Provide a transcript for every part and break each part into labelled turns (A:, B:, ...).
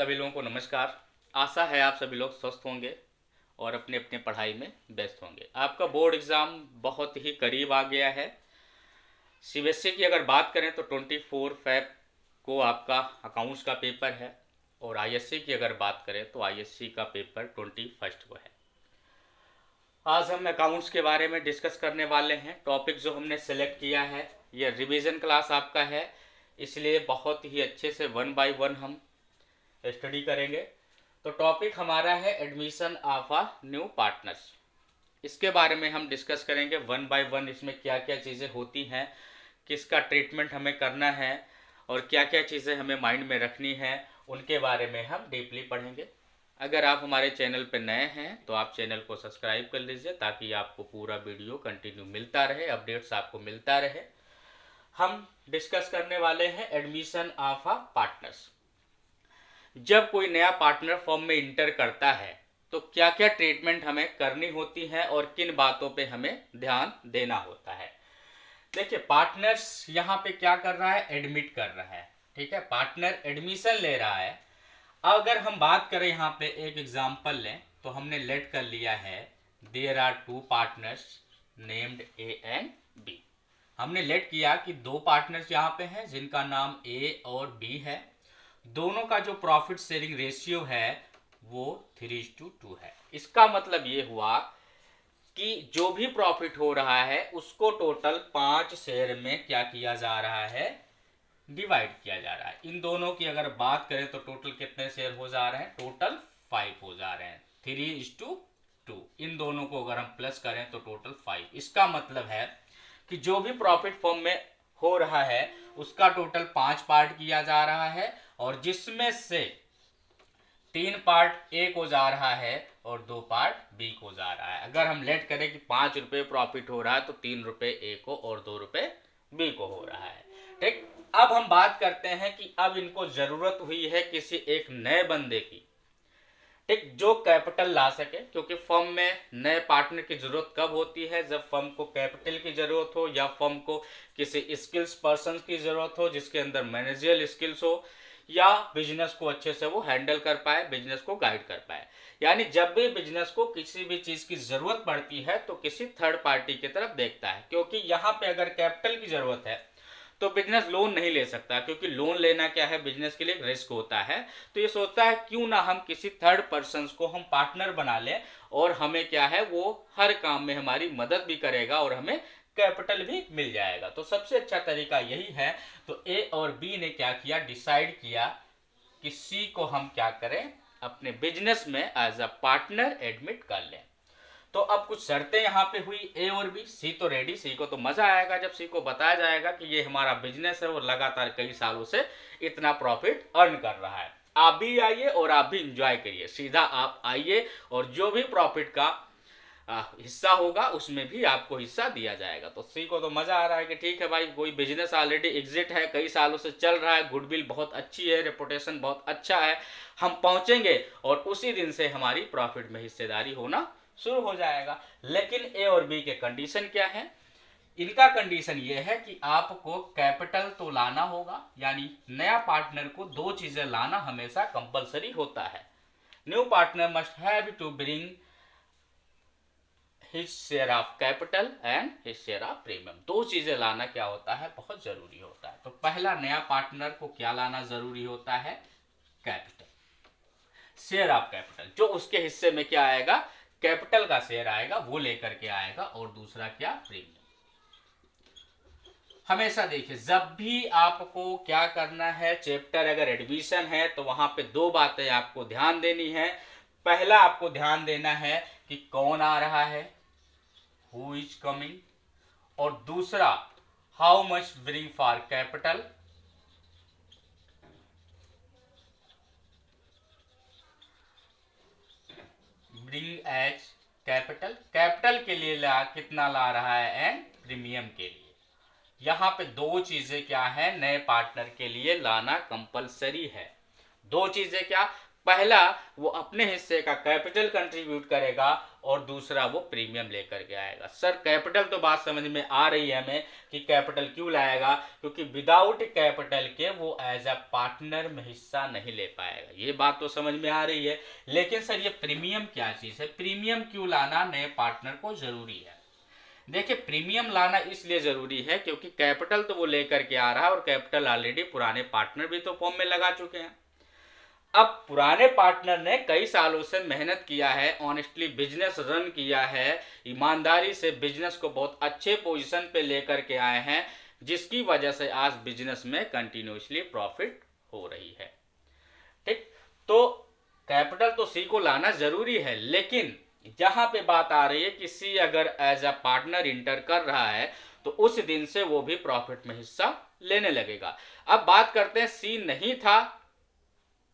A: सभी लोगों को नमस्कार। आशा है आप सभी लोग स्वस्थ होंगे और अपने अपने पढ़ाई में व्यस्त होंगे। आपका बोर्ड एग्ज़ाम बहुत ही करीब आ गया है। सीबीएसई की अगर बात करें तो 24 फ़रवरी को आपका अकाउंट्स का पेपर है और आईएससी की अगर बात करें तो आईएससी का पेपर 21 को है। आज हम अकाउंट्स के बारे में डिस्कस करने वाले हैं। टॉपिक जो हमने सेलेक्ट किया है ये रिवीजन क्लास आपका है, इसलिए बहुत ही अच्छे से 1 बाय 1 हम स्टडी करेंगे। तो टॉपिक हमारा है admission of a new partners. इसके बारे में हम डिस्कस करेंगे 1 बाय 1, इसमें क्या क्या चीज़ें होती हैं, किसका ट्रीटमेंट हमें करना है और क्या क्या चीज़ें हमें माइंड में रखनी है, उनके बारे में हम डीपली पढ़ेंगे। अगर आप हमारे चैनल पर नए हैं तो आप चैनल को सब्सक्राइब कर लीजिए ताकि आपको पूरा वीडियो कंटिन्यू मिलता रहे, अपडेट्स आपको मिलता रहे। हम डिस्कस करने वाले हैं एडमिशन ऑफ अ पार्टनर्स। जब कोई नया पार्टनर फॉर्म में इंटर करता है तो क्या क्या ट्रीटमेंट हमें करनी होती है और किन बातों पे हमें ध्यान देना होता है। देखिए, पार्टनर्स यहाँ पे क्या कर रहा है, एडमिट कर रहा है। ठीक है, पार्टनर एडमिशन ले रहा है। अगर हम बात करें यहाँ पे एक एग्जांपल लें तो हमने लेट कर लिया है there are two partners named A and B. हमने लेट किया कि दो पार्टनर्स यहाँ पे हैं जिनका नाम ए और बी है। दोनों का जो प्रॉफिट शेयरिंग रेशियो है वो 3:2 है। इसका मतलब ये हुआ कि जो भी प्रॉफिट हो रहा है उसको टोटल 5 शेयर में क्या किया जा रहा है, डिवाइड किया जा रहा है। इन दोनों की अगर बात करें तो टोटल कितने शेयर हो जा रहे हैं, टोटल 5 हो जा रहे हैं, 3:2। इन दोनों को अगर हम प्लस करें तो टोटल 5। इसका मतलब है कि जो भी प्रॉफिट फॉर्म में हो रहा है उसका टोटल 5 पार्ट किया जा रहा है और जिसमें से 3 पार्ट ए को जा रहा है और 2 पार्ट बी को जा रहा है। अगर हम लेट करें कि 5 रुपये प्रॉफिट हो रहा है तो 3 रुपये ए को और 2 रुपये बी को हो रहा है। ठीक, अब हम बात करते हैं कि अब इनको जरूरत हुई है किसी एक नए बंदे की, ठीक, जो कैपिटल ला सके। क्योंकि फर्म में नए पार्टनर की जरूरत कब होती है, जब फर्म को कैपिटल की जरूरत हो या फर्म को किसी स्किल्स पर्सन की जरूरत हो जिसके अंदर मैनेजरियल स्किल्स हो या बिजनेस को अच्छे से वो हैंडल कर पाए, बिजनेस को गाइड कर पाए। यानी जब भी बिजनेस को किसी भी चीज की जरूरत पड़ती है तो किसी थर्ड पार्टी की तरफ देखता है। क्योंकि यहाँ पे अगर कैपिटल की जरूरत है तो बिजनेस लोन नहीं ले सकता, क्योंकि लोन लेना क्या है, बिजनेस के लिए एक रिस्क होता है। तो ये सोचता है क्यों ना हम किसी थर्ड पर्सन को हम पार्टनर बना लें और हमें क्या है वो हर काम में हमारी मदद भी करेगा और हमें कैपिटल भी मिल जाएगा। तो सबसे अच्छा तरीका यही है। तो ए और बी ने क्या किया, डिसाइड किया कि सी को हम क्या करें, अपने बिजनेस में एज अ पार्टनर एडमिट कर लें। तो अब कुछ शर्तें यहाँ पे हुई, ए और बी। सी तो रेडी, सी को तो मजा आएगा जब सी को बताया जाएगा कि ये हमारा बिजनेस है और लगातार कई सालों से इतना प्रॉफिट अर्न कर रहा है। आप भी आइए और आप भी इंजॉय करिए। सीधा आप आइए और जो भी प्रॉफिट का हिस्सा होगा उसमें भी आपको हिस्सा दिया जाएगा। तो सी को तो मजा आ रहा है कि ठीक है भाई, कोई बिजनेस ऑलरेडी एग्जिट है, कई सालों से चल रहा है, गुडविल बहुत अच्छी है, रेपुटेशन बहुत अच्छा है, हम पहुंचेंगे और उसी दिन से हमारी प्रॉफिट में हिस्सेदारी होना शुरू हो जाएगा। लेकिन ए और बी के कंडीशन क्या है, इनका कंडीशन ये है कि आपको कैपिटल तो लाना होगा, यानी नया पार्टनर को दो चीजें लाना हमेशा कंपलसरी होता है। New partner must have to bring his share of capital and his share of premium. दो चीजें लाना क्या होता है, बहुत जरूरी होता है। तो पहला, नया पार्टनर को क्या लाना जरूरी होता है, कैपिटल, शेयर ऑफ कैपिटल, जो उसके हिस्से में क्या आएगा, कैपिटल का शेयर आएगा, वो लेकर के आएगा। और दूसरा क्या, प्रीमियम। हमेशा देखिए, जब भी आपको क्या करना है, चैप्टर अगर एडमिशन है तो वहां पे दो बातें आपको ध्यान देनी है। पहला आपको ध्यान देना है कि कौन आ रहा है, हु इज कमिंग, और दूसरा how much bring for capital, bring as capital, capital के लिए कितना ला रहा है, एंड प्रीमियम के लिए। यहाँ पे दो चीजें क्या है, नए पार्टनर के लिए लाना कंपलसरी है। दो चीजें क्या, पहला वो अपने हिस्से का कैपिटल कंट्रीब्यूट करेगा और दूसरा वो प्रीमियम लेकर के आएगा। सर कैपिटल तो बात समझ में आ रही है हमें कि कैपिटल क्यों लाएगा, क्योंकि विदाउट कैपिटल के वो एज अ पार्टनर में हिस्सा नहीं ले पाएगा, ये बात तो समझ में आ रही है। लेकिन सर ये प्रीमियम क्या चीज़ है, प्रीमियम क्यों लाना नए पार्टनर को जरूरी है? देखिए प्रीमियम लाना इसलिए जरूरी है क्योंकि कैपिटल तो वो लेकर के आ रहा है और कैपिटल ऑलरेडी पुराने पार्टनर भी तो फॉर्म में लगा चुके हैं। अब पुराने पार्टनर ने कई सालों से मेहनत किया है, ऑनेस्टली बिजनेस रन किया है, ईमानदारी से बिजनेस को बहुत अच्छे पोजीशन पे लेकर के आए हैं, जिसकी वजह से आज बिजनेस में कंटिन्यूसली प्रॉफिट हो रही है। ठीक, तो कैपिटल तो सी को लाना जरूरी है, लेकिन जहां पे बात आ रही है कि सी अगर एज अ पार्टनर इंटर कर रहा है तो उस दिन से वो भी प्रॉफिट में हिस्सा लेने लगेगा। अब बात करते हैं सी नहीं था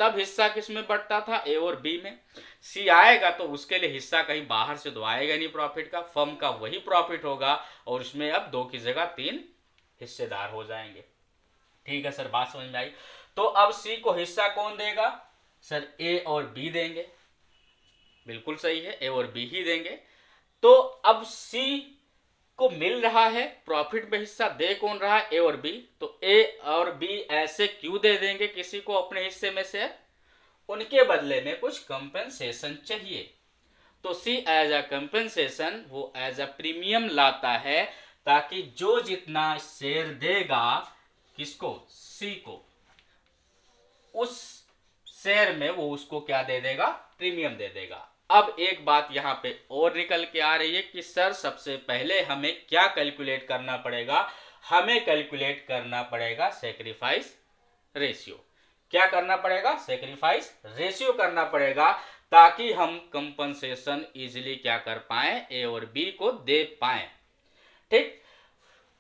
A: तब हिस्सा किस में बढ़ता था, ए और बी में। सी आएगा तो उसके लिए हिस्सा कहीं बाहर से तो आएगा नहीं प्रॉफिट का, फर्म का वही प्रॉफिट होगा और उसमें अब 2 की जगह 3 हिस्सेदार हो जाएंगे। ठीक है सर, बात समझ में आई। तो अब सी को हिस्सा कौन देगा सर, ए और बी देंगे, बिल्कुल सही है, ए और बी ही देंगे। तो अब सी को मिल रहा है प्रॉफिट में हिस्सा, दे कौन रहा है, ए और बी। तो ए और बी ऐसे क्यों दे देंगे किसी को अपने हिस्से में से, उनके बदले में कुछ कंपेंसेशन चाहिए। तो सी एज अ कंपेंसेशन वो एज अ प्रीमियम लाता है, ताकि जो जितना शेयर देगा किसको, सी को, उस शेयर में वो उसको क्या दे देगा, प्रीमियम दे देगा। अब एक बात यहाँ पे और निकल के आ रही है कि सर सबसे पहले हमें क्या कैलकुलेट करना पड़ेगा, हमें कैलकुलेट करना पड़ेगा सेक्रीफाइस रेशियो। क्या करना पड़ेगा, सेक्रीफाइस रेशियो करना पड़ेगा, ताकि हम कंपनसेशन इजीली क्या कर पाए, ए और बी को दे पाए। ठीक,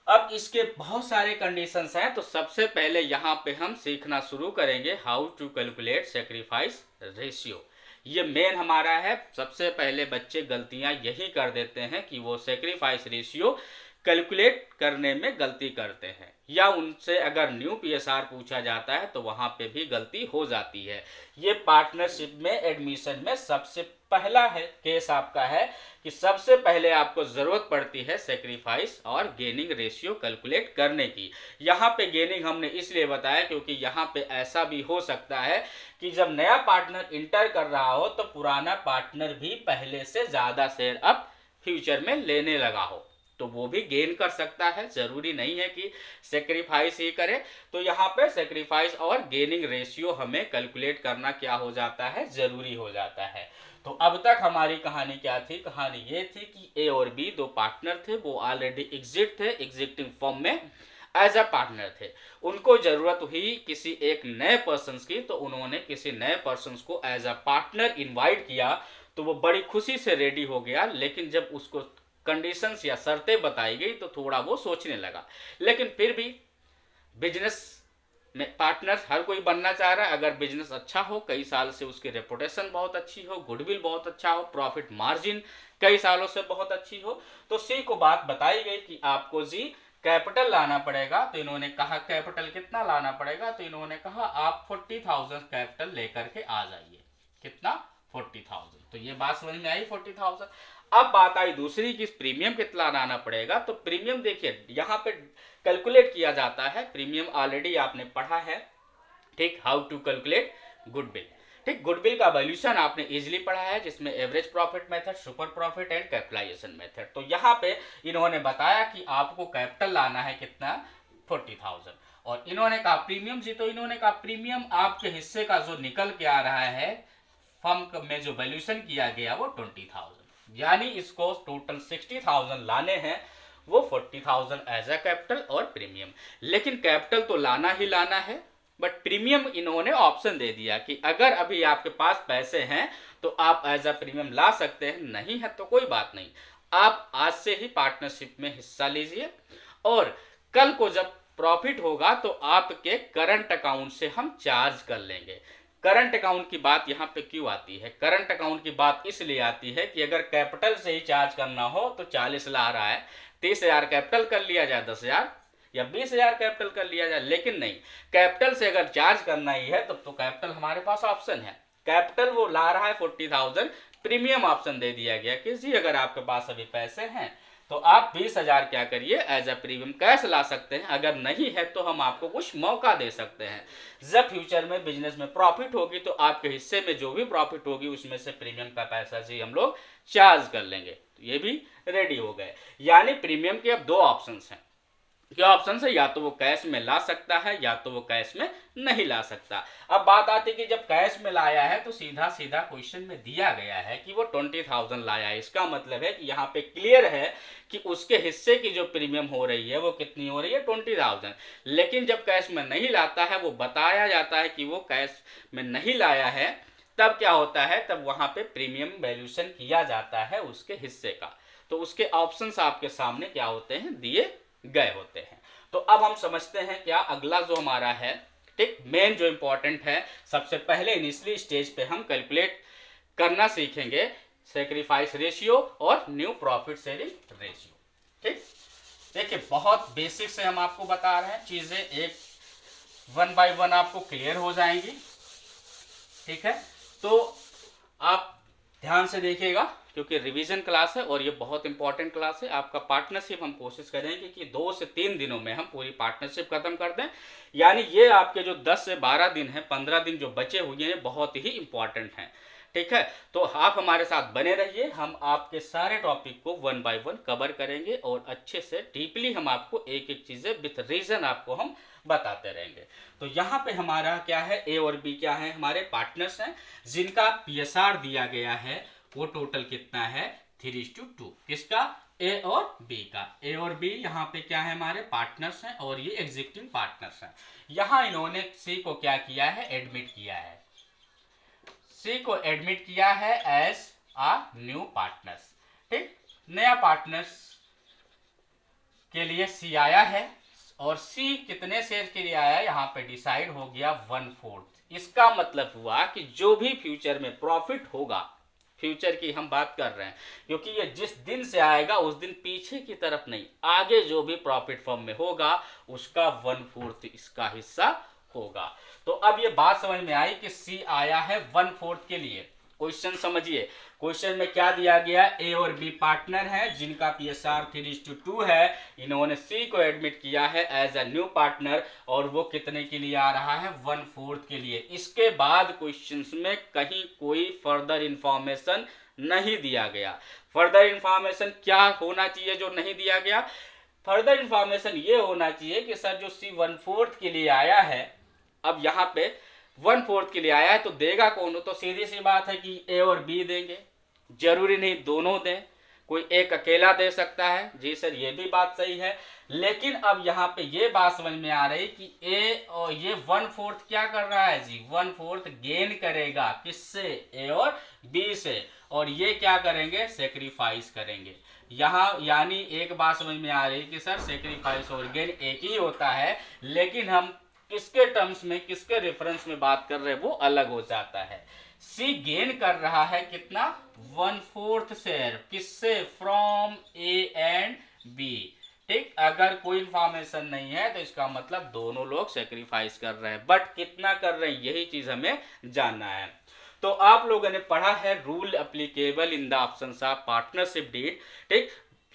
A: अब इसके बहुत सारे कंडीशंस हैं, तो सबसे पहले यहाँ पे हम सीखना शुरू करेंगे how to calculate sacrifice ratio. ये मेन हमारा है। सबसे पहले बच्चे गलतियां यही कर देते हैं कि वो सेक्रीफाइस रेशियो कैलकुलेट करने में गलती करते हैं, या उनसे अगर न्यू पीएसआर पूछा जाता है तो वहां पे भी गलती हो जाती है। ये पार्टनरशिप में एडमिशन में सबसे पहला है केस आपका है कि सबसे पहले आपको जरूरत पड़ती है सेक्रीफाइस और गेनिंग रेशियो कैलकुलेट करने की। यहाँ पे गेनिंग हमने इसलिए बताया क्योंकि यहाँ पे ऐसा भी हो सकता है कि जब नया पार्टनर इंटर कर रहा हो तो पुराना पार्टनर भी पहले से ज्यादा शेयर अब फ्यूचर में लेने लगा हो, तो वो भी गेन कर सकता है, जरूरी नहीं है कि सेक्रीफाइस ही करे। तो यहाँ पे सेक्रीफाइस और गेनिंग रेशियो हमें कैलकुलेट करना क्या हो जाता है, जरूरी हो जाता है। तो अब तक हमारी कहानी क्या थी, कहानी ये थी कि ए और बी दो पार्टनर थे, वो ऑलरेडी एग्जिट थे, एग्जिस्टिंग फर्म में एज अ पार्टनर थे। उनको जरूरत हुई किसी एक नए पर्सन की, तो उन्होंने किसी नए पर्सन को एज अ पार्टनर इनवाइट किया, तो वो बड़ी खुशी से रेडी हो गया। लेकिन जब उसको कंडीशंस या शर्तें बताई गई तो थोड़ा वो सोचने लगा, लेकिन फिर भी बिजनेस में पार्टनर हर कोई बनना चाह रहा है। अगर बिजनेस अच्छा हो, कई साल से उसकी रेपुटेशन बहुत अच्छी हो, गुडविल बहुत अच्छा हो, प्रॉफिट मार्जिन कई सालों से बहुत अच्छी हो, तो सी को बात बताई गई कि आपको जी कैपिटल लाना पड़ेगा। तो इन्होंने कहा कैपिटल कितना लाना पड़ेगा, तो इन्होंने कहा आप 40,000 कैपिटल लेकर के आ जाइए। कितना, 40,000। तो ये बात समझ में आई, 40,000। अब बात आई दूसरी कि प्रीमियम कितना लाना पड़ेगा। तो प्रीमियम देखिए यहाँ पे कैलकुलेट किया जाता है, प्रीमियम ऑलरेडी आपने पढ़ा है। ठीक, हाउ टू कैलकुलेट गुडविल। ठीक, गुडविल का वैल्यूएशन आपने इजीली पढ़ा है, जिसमें average profit method, super profit and capitalisation method. तो यहाँ पे इन्होंने बताया कि आपको कैपिटल लाना है कितना, 40,000। और इन्होंने कहा प्रीमियम जी, तो इन्होंने कहा प्रीमियम आपके हिस्से का जो निकल के आ रहा है फर्म में जो वैल्यूएशन किया गया वो 20,000, यानी इसको टोटल 60,000 लाने हैं, वो 40,000 एज अ कैपिटल और प्रीमियम। लेकिन कैपिटल तो लाना ही लाना है, बट प्रीमियम इन्होंने ऑप्शन दे दिया कि अगर अभी आपके पास पैसे हैं तो आप एज अ प्रीमियम ला सकते हैं, नहीं है तो कोई बात नहीं, आप आज से ही पार्टनरशिप में हिस्सा लीजिए और कल को जब प्रॉफिट होगा तो आपके करंट अकाउंट से हम चार्ज कर लेंगे। करंट अकाउंट की बात यहाँ पे क्यों आती है, करंट अकाउंट की बात इसलिए आती है कि अगर कैपिटल से ही चार्ज करना हो तो 40 ला रहा है, 30,000 कैपिटल कर लिया जाए, 10,000 या 20,000 कैपिटल कर लिया जाए। लेकिन नहीं, कैपिटल से अगर चार्ज करना ही है तब तो कैपिटल हमारे पास ऑप्शन है, कैपिटल वो ला रहा है 40,000, प्रीमियम ऑप्शन दे दिया गया कि जी अगर आपके पास अभी पैसे हैं तो आप 20,000 क्या करिए एज अ प्रीमियम कैश ला सकते हैं, अगर नहीं है तो हम आपको कुछ मौका दे सकते हैं। जब फ्यूचर में बिजनेस में प्रॉफिट होगी तो आपके हिस्से में जो भी प्रॉफिट होगी उसमें से प्रीमियम का पैसा जी हम लोग चार्ज कर लेंगे। तो ये भी रेडी हो गए। यानी प्रीमियम के अब दो ऑप्शन हैं। क्या ऑप्शन है, या तो वो कैश में ला सकता है या तो वो कैश में नहीं ला सकता। अब बात आती है कि जब कैश में लाया है तो सीधा सीधा क्वेश्चन में दिया गया है कि वो 20,000 लाया है। इसका मतलब है कि यहाँ पे क्लियर है कि उसके हिस्से की जो प्रीमियम हो रही है वो कितनी हो रही है, 20,000। लेकिन जब कैश में नहीं लाता है, वो बताया जाता है कि वो कैश में नहीं लाया है, तब क्या होता है, तब वहां पे प्रीमियम वैल्यूएशन किया जाता है उसके हिस्से का। तो उसके ऑप्शंस आपके सामने क्या होते हैं, दिए गए होते हैं। तो अब हम समझते हैं क्या अगला जो हमारा है, ठीक, मेन जो इंपॉर्टेंट है, सबसे पहले इनिशियली स्टेज पे हम कैलकुलेट करना सीखेंगे सैक्रिफाइस रेशियो और न्यू प्रॉफिट शेयरिंग रेशियो। ठीक, देखिए बहुत बेसिक से हम आपको बता रहे हैं, चीजें एक 1 बाय 1 आपको क्लियर हो जाएंगी। ठीक है, तो आप ध्यान से देखिएगा क्योंकि रिवीजन क्लास है और ये बहुत इंपॉर्टेंट क्लास है। आपका पार्टनरशिप हम कोशिश करेंगे कि 2 से 3 दिनों में हम पूरी पार्टनरशिप खत्म कर दें। यानी ये आपके जो 10 से 12 दिन है, 15 दिन जो बचे हुए हैं, बहुत ही इंपॉर्टेंट हैं। ठीक है, तो आप हमारे साथ बने रहिए, हम आपके सारे टॉपिक को 1 बाय 1 कवर करेंगे और अच्छे से डीपली हम आपको एक एक चीजें विथ रीजन आपको हम बताते रहेंगे। तो यहाँ पे हमारा क्या है, ए और बी क्या है, हमारे पार्टनर्स हैं जिनका पीएसआर दिया गया है। वो टोटल कितना है, 3:2। किसका, ए और बी का। ए और बी यहाँ पे क्या है, हमारे पार्टनर्स हैं और ये एग्जिस्टिंग पार्टनर्स हैं। यहाँ इन्होंने सी को क्या किया है, एडमिट किया है। सी को एडमिट किया है एज अ न्यू पार्टनर्स। ठीक, नया पार्टनर्स के लिए सी आया है और सी कितने शेयर के लिए आया, यहाँ पे डिसाइड हो गया 1/4। इसका मतलब हुआ कि जो भी फ्यूचर में प्रॉफिट होगा, फ्यूचर की हम बात कर रहे हैं क्योंकि ये जिस दिन से आएगा उस दिन पीछे की तरफ नहीं, आगे जो भी प्रॉफिट फॉर्म में होगा उसका 1/4 इसका हिस्सा होगा। तो अब ये बात समझ में आई कि सी आया है 1/4 के लिए। क्वेश्चन समझिए, क्वेश्चन में क्या दिया गया, ए और बी पार्टनर हैं जिनका पीएसआर 3:2 है। इन्होंने सी को एडमिट किया है एज अ न्यू पार्टनर और वो कितने के लिए आ रहा है, 1/4 के लिए। इसके बाद क्वेश्चंस में कहीं कोई फर्दर इंफॉर्मेशन नहीं दिया गया। फर्दर इंफॉर्मेशन क्या होना चाहिए जो नहीं दिया गया, फर्दर इंफॉर्मेशन ये होना चाहिए कि सर जो सी 1/4 के लिए आया है, अब यहाँ पे 1/4 के लिए आया है तो देगा कौन, तो सीधी सी बात है कि ए और बी देंगे, जरूरी नहीं दोनों दें, कोई एक अकेला दे सकता है। जी सर ये भी बात सही है, लेकिन अब यहाँ पे ये बात समझ में आ रही कि ए और ये 1/4 क्या कर रहा है जी, 1/4 गेन करेगा किससे, ए और बी से, और ये क्या करेंगे, सेक्रीफाइस करेंगे। यहाँ यानी एक बात समझ में आ रही कि सर सेक्रीफाइस और गेन एक ही होता है, लेकिन हम किसके टर्म्स में, किसके रेफरेंस में बात कर रहे हैं वो अलग हो जाता है। सी गेन कर रहा है कितना, 1/4 शेयर, किससे, फ्रॉम ए एंड बी। ठीक, अगर कोई इंफॉर्मेशन नहीं है तो इसका मतलब दोनों लोग सेक्रीफाइस कर रहे हैं, बट कितना कर रहे हैं यही चीज हमें जानना है। तो आप लोगों ने पढ़ा है rule applicable in the options of partnership deed. ठीक,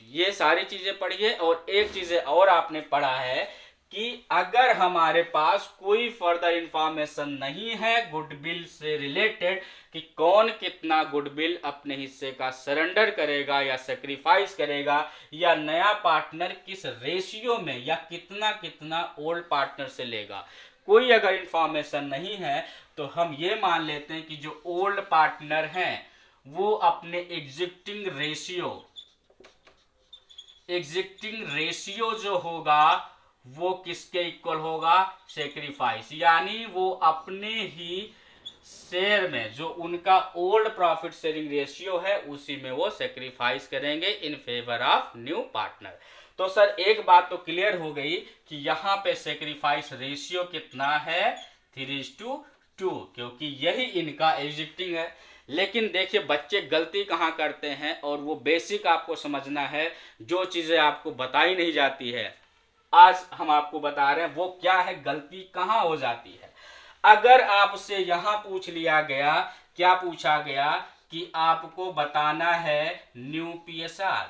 A: ये सारी चीजें पढ़िए और एक चीज और आपने पढ़ा है कि अगर हमारे पास कोई फर्दर इंफॉर्मेशन नहीं है गुडविल से रिलेटेड कि कौन कितना गुडविल अपने हिस्से का सरेंडर करेगा या सेक्रीफाइस करेगा, या नया पार्टनर किस रेशियो में या कितना कितना ओल्ड पार्टनर से लेगा, कोई अगर इंफॉर्मेशन नहीं है तो हम ये मान लेते हैं कि जो ओल्ड पार्टनर हैं वो अपने एग्जिस्टिंग रेशियो जो होगा वो किसके इक्वल होगा, सेक्रीफाइस, यानी वो अपने ही शेयर में जो उनका ओल्ड प्रॉफिट शेयरिंग रेशियो है उसी में वो सेक्रीफाइस करेंगे in favour of new partner. तो सर एक बात तो क्लियर हो गई कि यहाँ पे सेक्रीफाइस रेशियो कितना है, 3:2, क्योंकि यही इनका एग्जिस्टिंग है। लेकिन देखिए बच्चे गलती कहाँ करते हैं, और वो बेसिक आपको समझना है, जो चीजें आपको बताई नहीं जाती है आज हम आपको बता रहे हैं वो क्या है, गलती कहाँ हो जाती है। अगर आपसे यहां पूछ लिया गया क्या पूछा गया कि आपको बताना है न्यू पीएसआर।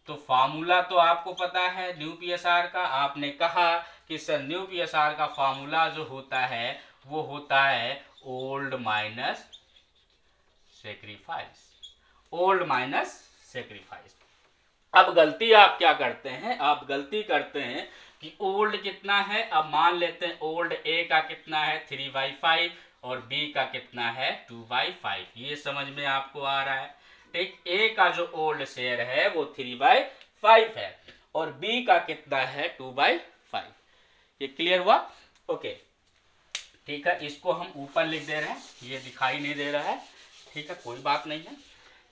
A: तो फार्मूला तो आपको पता है न्यू पीएसआर का। आपने कहा कि सर न्यू पीएसआर का फार्मूला जो होता है वो होता है old minus sacrifice, old minus sacrifice. अब गलती आप क्या करते हैं, आप गलती करते हैं कि ओल्ड कितना है। अब मान लेते हैं ओल्ड ए का कितना है 3/5 और बी का कितना है 2/5। ये समझ में आपको आ रहा है। ठीक, ए का जो ओल्ड शेयर है वो 3/5 है और बी का कितना है 2/5। ये क्लियर हुआ? ओके, ठीक है, इसको हम ऊपर लिख दे रहे हैं, ये दिखाई नहीं दे रहा है। ठीक है, कोई बात नहीं है,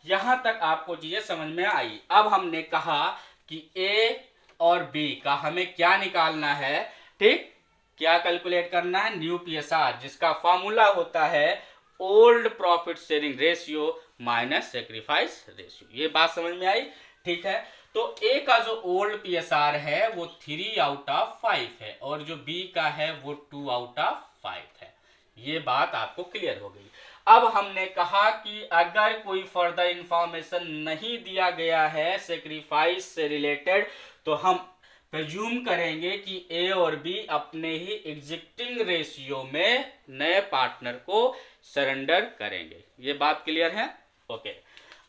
A: यहां तक आपको चीजें समझ में आई। अब हमने कहा कि ए और बी का हमें क्या निकालना है। ठीक, क्या कैलकुलेट करना है, न्यू पीएसआर, जिसका फॉर्मूला होता है old profit sharing ratio minus sacrifice ratio. ये बात समझ में आई? ठीक है, तो ए का जो ओल्ड पीएसआर है वो 3/5 है और जो बी का है वो 2/5 है। ये बात आपको क्लियर हो गई। अब हमने कहा कि अगर कोई फर्दर इंफॉर्मेशन नहीं दिया गया है सेक्रीफाइस से रिलेटेड तो हम प्रेज्यूम करेंगे कि ए और बी अपने ही एग्जिस्टिंग रेशियो में नए पार्टनर को सरेंडर करेंगे। ये बात क्लियर है? ओके,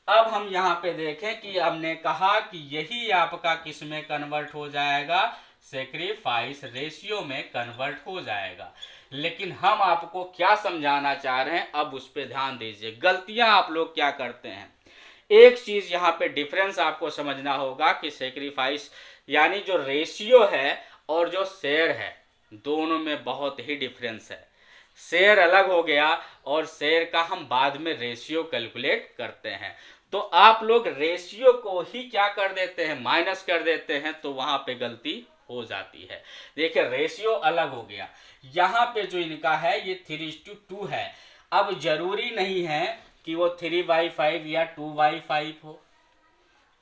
A: अब हम यहाँ पे देखें कि हमने कहा कि यही आपका किस में कन्वर्ट हो जाएगा, सेक्रीफाइस रेशियो में कन्वर्ट हो जाएगा। लेकिन हम आपको क्या समझाना चाह रहे हैं, अब उस पर ध्यान दीजिए। गलतियां आप लोग क्या करते हैं, एक चीज यहाँ पे डिफरेंस आपको समझना होगा कि सेक्रीफाइस यानी जो रेशियो है और जो शेयर है दोनों में बहुत ही डिफरेंस है। शेयर अलग हो गया और शेयर का हम बाद में रेशियो कैलकुलेट करते हैं। तो आप लोग रेशियो को ही क्या कर देते हैं, माइनस कर देते हैं, तो वहां पे गलती हो जाती है। देखिए रेशियो अलग हो गया, यहाँ पे जो इनका है ये 3:2 है। अब जरूरी नहीं है कि वो 3/5 या 2/5 हो,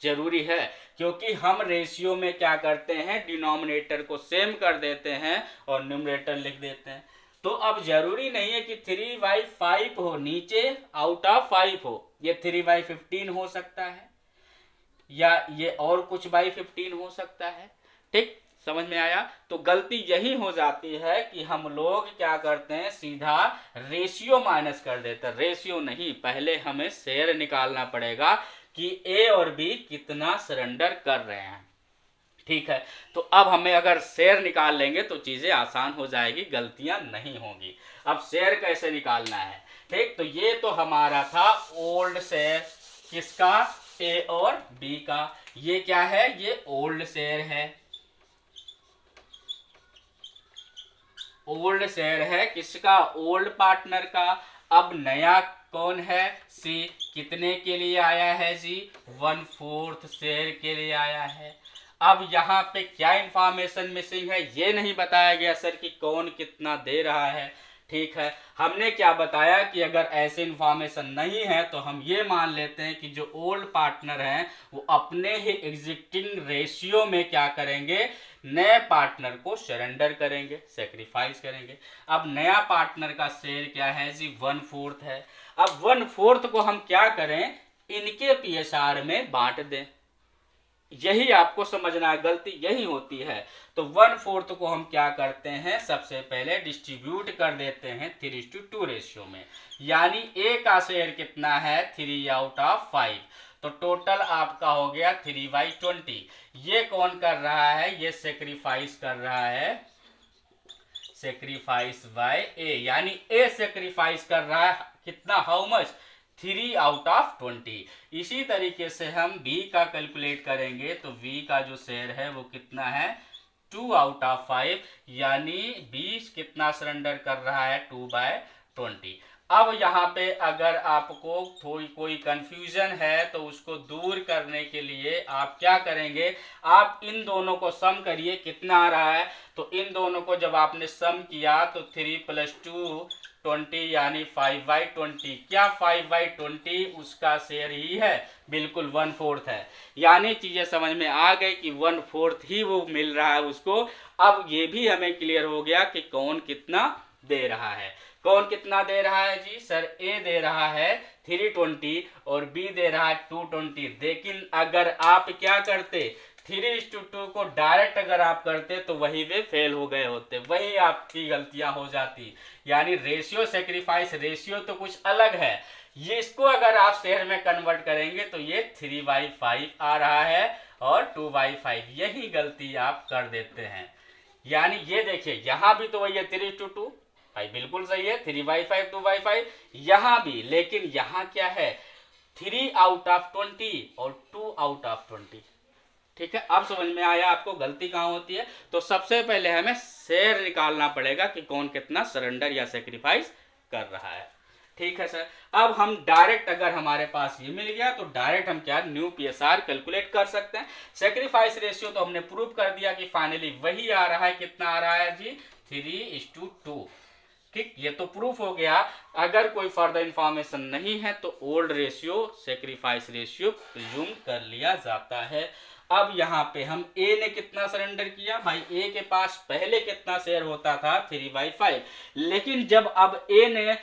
A: जरूरी है, क्योंकि हम रेशियो में क्या करते हैं डिनोमिनेटर को सेम कर देते हैं और न्यूमरेटर लिख देते हैं। तो अब जरूरी नहीं है कि 3/5 हो, नीचे आउट ऑफ 5 हो, ये 3/15 हो सकता है या ये और कुछ बाई 15 हो सकता है। ठीक, समझ में आया? तो गलती यही हो जाती है कि हम लोग क्या करते हैं सीधा रेशियो माइनस कर देते हैं। रेशियो नहीं, पहले हमें शेयर निकालना पड़ेगा कि ए और बी कितना सरेंडर कर रहे हैं। ठीक है, तो अब हमें अगर शेयर निकाल लेंगे तो चीजें आसान हो जाएगी, गलतियां नहीं होंगी। अब शेयर कैसे निकालना है? ठीक, तो ये तो हमारा था ओल्ड शेयर, किसका, ए और बी का। ये क्या है, ये ओल्ड शेयर है, ओल्ड शेयर है किसका, ओल्ड पार्टनर का। अब नया कौन है, सी, कितने के लिए आया है जी, 1/4 शेयर के लिए आया है। अब यहाँ पे क्या इंफॉर्मेशन मिसिंग है, ये नहीं बताया गया सर कि कौन कितना दे रहा है। ठीक है, हमने क्या बताया कि अगर ऐसे इंफॉर्मेशन नहीं है तो हम ये मान लेते हैं कि जो ओल्ड पार्टनर हैं वो अपने ही एग्जिस्टिंग रेशियो में क्या करेंगे, नए पार्टनर को सरेंडर करेंगे, सेक्रीफाइस करेंगे। अब नया पार्टनर का शेयर क्या है जी, 1/4 है। अब 1/4 को हम क्या करें, इनके पीएसआर में बांट दें। यही आपको समझना है, गलती यही होती है। तो 1/4 को हम क्या करते हैं, सबसे पहले डिस्ट्रीब्यूट कर देते हैं 3:2 रेशियो में। यानी ए का शेयर कितना है, 3/5, तो टोटल आपका हो गया 3/20। ये कौन कर रहा है, ये सेक्रीफाइस कर रहा है, सेक्रीफाइस बाय ए, यानी ए सेक्रीफाइस कर रहा है कितना, हाउ मच, 3/20। इसी तरीके से हम बी का कैलकुलेट करेंगे तो बी का जो शेयर है वो कितना है, 2/5, यानी 20 कितना सरेंडर कर रहा है, 2/20। अब यहाँ पे अगर आपको थोड़ी कोई कंफ्यूजन है तो उसको दूर करने के लिए आप क्या करेंगे, आप इन दोनों को सम करिए, कितना आ रहा है, तो इन दोनों को जब आपने सम किया तो 3 + 2 20 यानी 5/20। क्या 5/20 उसका शेयर ही है, बिल्कुल 1/4 है। यानी चीजें समझ में आ गई कि 1/4 ही वो मिल रहा है उसको। अब ये भी हमें क्लियर हो गया कि कौन कितना दे रहा है। कौन कितना दे रहा है जी? सर ए दे रहा है 320 और बी दे रहा है 220। लेकिन अगर आप क्या करते, 3:2 को डायरेक्ट अगर आप करते तो वही वे फेल हो गए होते, वही आपकी गलतियां हो जाती। यानी रेशियो सेक्रीफाइस रेशियो तो कुछ अलग है, ये इसको अगर आप शेयर में कन्वर्ट करेंगे तो ये 3/5 आ रहा है और 2/5, यही गलती आप कर देते हैं। यानी ये देखिए यहाँ भी तो वही है 3:2 भाई, बिल्कुल सही है 3/5 2/5 यहाँ भी, लेकिन यहाँ क्या है 3/20 और 2/20। ठीक है, अब समझ में आया आपको गलती कहाँ होती है। तो सबसे पहले हमें शेयर निकालना पड़ेगा कि कौन कितना सरेंडर या सेक्रीफाइस कर रहा है। ठीक है सर, अब हम डायरेक्ट अगर हमारे पास ये मिल गया तो डायरेक्ट हम क्या न्यू पीएसआर कैलकुलेट कर सकते हैं। सेक्रीफाइस रेशियो तो हमने प्रूव कर दिया कि फाइनली वही आ रहा है, कितना आ रहा है जी 3:2। ठीक, ये तो प्रूफ हो गया। अगर कोई फर्दर इंफॉर्मेशन नहीं है तो old ratio sacrifice ratio presume कर लिया जाता है। अब यहाँ पे हम ए ने कितना सरेंडर किया भाई, ए के पास पहले कितना शेयर होता था 3/5, लेकिन जब अब ए ने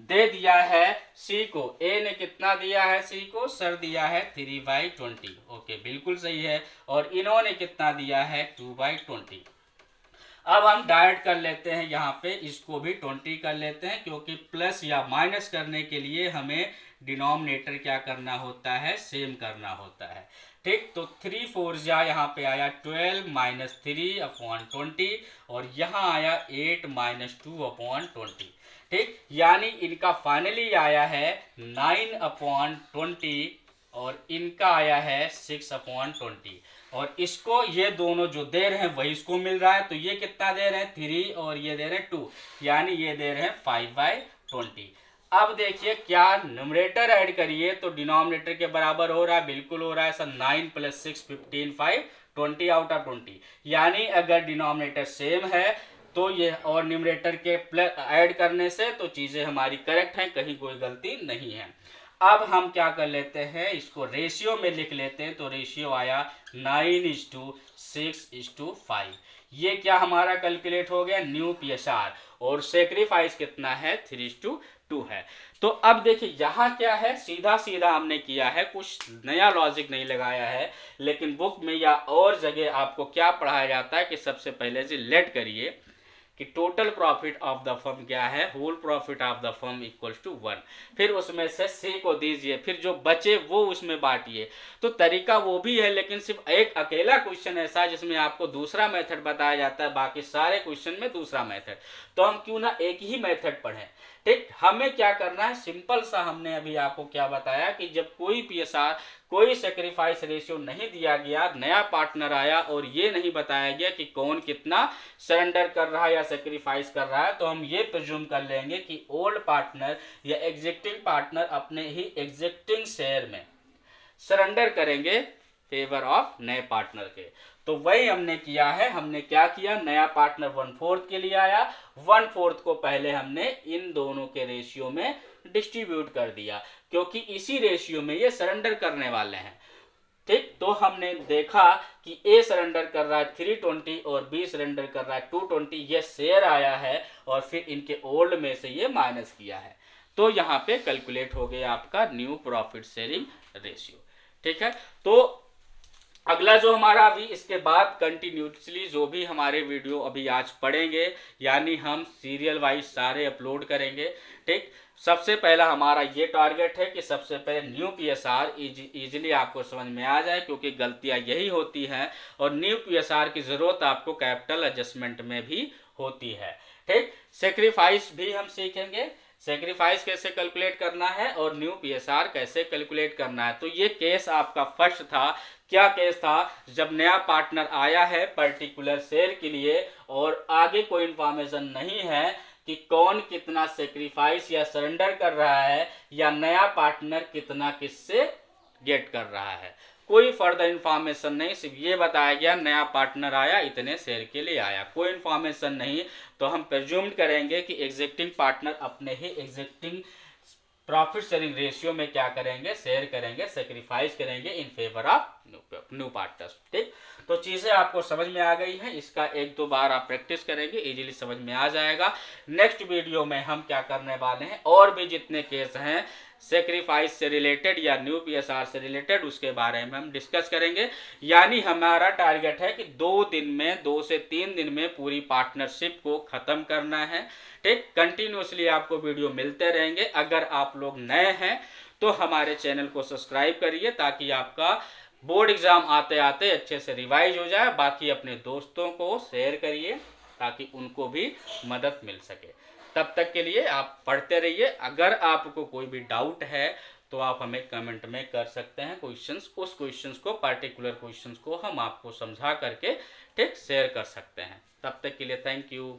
A: दे दिया है सी को, ए ने कितना दिया है सी को, सर दिया है 3/20। ओके, बिल्कुल सही है। और इन्होंने कितना दिया है 2/20। अब हम डायरेक्ट कर लेते हैं, यहाँ पे इसको भी 20 कर लेते हैं, क्योंकि प्लस या माइनस करने के लिए हमें डिनोमिनेटर क्या करना होता है, सेम करना होता है। ठीक, तो 3 4 जा यहाँ पे आया 12 - 3/20 और यहाँ आया 8 - 2/20। ठीक, यानी इनका फाइनली आया है 9/20 और इनका आया है 6/20। और इसको ये दोनों जो दे रहे हैं वही इसको मिल रहा है, तो ये कितना दे रहे हैं 3 और ये दे रहे हैं 2, यानी ये दे रहे हैं 5/20। अब देखिए क्या न्यूमरेटर ऐड करिए तो डिनोमिनेटर के बराबर हो रहा है, बिल्कुल हो रहा है सर। 9 + 6 15 5 20/20। यानी अगर डिनोमिनेटर सेम है तो ये और न्यूमरेटर के प्लस ऐड करने से तो चीजें हमारी करेक्ट हैं, कहीं कोई गलती नहीं है। अब हम क्या कर लेते हैं, इसको रेशियो में लिख लेते हैं। तो रेशियो आया 9:6:5। ये क्या हमारा कैलकुलेट हो गया न्यू पीएसआर, और सेक्रीफाइस कितना है 3:2 है। तो अब देखिए यहाँ क्या है, सीधा सीधा हमने किया है, कुछ नया लॉजिक नहीं लगाया है। लेकिन बुक में या और जगह आपको क्या पढ़ाया जाता है कि सबसे पहले से लेट करिए कि total profit of the firm क्या है, whole profit of the firm equals to 1। फिर उसमें से सी को दीजिए, फिर जो बचे वो उसमें बांटिए। तो तरीका वो भी है, लेकिन सिर्फ एक अकेला क्वेश्चन ऐसा है जिसमें आपको दूसरा मेथड बताया जाता है, बाकी सारे क्वेश्चन में दूसरा मेथड। तो हम क्यों ना एक ही मेथड पढ़ें। ठीक, हमें क्या करना है, सिंपल सा हमने अभी आपको क्या बताया कि जब कोई पीएसआर कोई सेक्रीफाइस रेशियो नहीं दिया गया, नया पार्टनर आया और ये नहीं बताया गया कि कौन कितना सरेंडर कर रहा है या सेक्रीफाइस कर रहा है, तो हम ये प्रिज्यूम कर लेंगे कि ओल्ड पार्टनर या एग्जिस्टिंग पार्टनर अपने ही एग्जिस्टिंग शेयर में सरेंडर करेंगे फेवर ऑफ नए पार्टनर के। तो वही हमने किया है। हमने क्या किया, नया पार्टनर 1/4 के लिए आया, 1/4 को पहले हमने इन दोनों के रेशियो में डिस्ट्रीब्यूट कर दिया, क्योंकि इसी रेशियो में ये सरेंडर करने वाले हैं। ठीक, तो हमने देखा कि ए सरेंडर कर रहा है 320 और बी सरेंडर कर रहा है 220, ये शेयर आया है और फिर इनके ओल्ड में से ये माइनस किया है। तो यहाँ पे कैलकुलेट हो गया आपका न्यू प्रॉफिट शेयरिंग रेशियो। ठीक है, तो अगला जो हमारा अभी इसके बाद कंटिन्यूसली जो भी हमारे वीडियो अभी आज पढ़ेंगे, यानी हम सीरियल वाइज सारे अपलोड करेंगे। ठीक, सबसे पहला हमारा ये टारगेट है कि सबसे पहले न्यू पीएसआर इजीली आपको समझ में आ जाए, क्योंकि गलतियां यही होती हैं और न्यू पीएसआर की ज़रूरत आपको कैपिटल एडजस्टमेंट में भी होती है। ठीक, सेक्रीफाइस भी हम सीखेंगे, सेक्रीफाइस कैसे कैलकुलेट करना है और न्यू पीएसआर कैसे कैलकुलेट करना है। तो ये केस आपका फर्स्ट था। क्या केस था, जब नया पार्टनर आया है पर्टिकुलर शेयर के लिए और आगे कोई इंफॉर्मेशन नहीं है कि कौन कितना सेक्रीफाइस या सरेंडर कर रहा है या नया पार्टनर कितना किससे गेट कर रहा है, कोई फर्दर इंफॉर्मेशन नहीं, सिर्फ ये बताया गया नया पार्टनर आया इतने शेयर के लिए आया, कोई इंफॉर्मेशन नहीं। तो हम प्रिज्यूम करेंगे कि एग्जिस्टिंग पार्टनर अपने ही एग्जिस्टिंग प्रॉफिट शेयरिंग रेशियो में क्या करेंगे, शेयर करेंगे, सेक्रीफाइस करेंगे in favour of new partners. ठीक, तो चीज़ें आपको समझ में आ गई हैं, इसका 1-2 बार आप प्रैक्टिस करेंगे इजीली समझ में आ जाएगा। नेक्स्ट वीडियो में हम क्या करने वाले हैं, और भी जितने केस हैं सेक्रीफाइस से रिलेटेड या न्यू पीएसआर से रिलेटेड, उसके बारे में हम डिस्कस करेंगे। यानी हमारा टारगेट है कि 2 दिन में, 2 से 3 दिन में पूरी पार्टनरशिप को ख़त्म करना है। ठीक, कंटिन्यूसली आपको वीडियो मिलते रहेंगे। अगर आप लोग नए हैं तो हमारे चैनल को सब्सक्राइब करिए ताकि आपका बोर्ड एग्ज़ाम आते आते अच्छे से रिवाइज हो जाए। बाकी अपने दोस्तों को शेयर करिए ताकि उनको भी मदद मिल सके। तब तक के लिए आप पढ़ते रहिए। अगर आपको कोई भी डाउट है तो आप हमें कमेंट में कर सकते हैं क्वेश्चंस, उस क्वेश्चंस को, पार्टिकुलर क्वेश्चंस को हम आपको समझा करके ठीक शेयर कर सकते हैं। तब तक के लिए थैंक यू।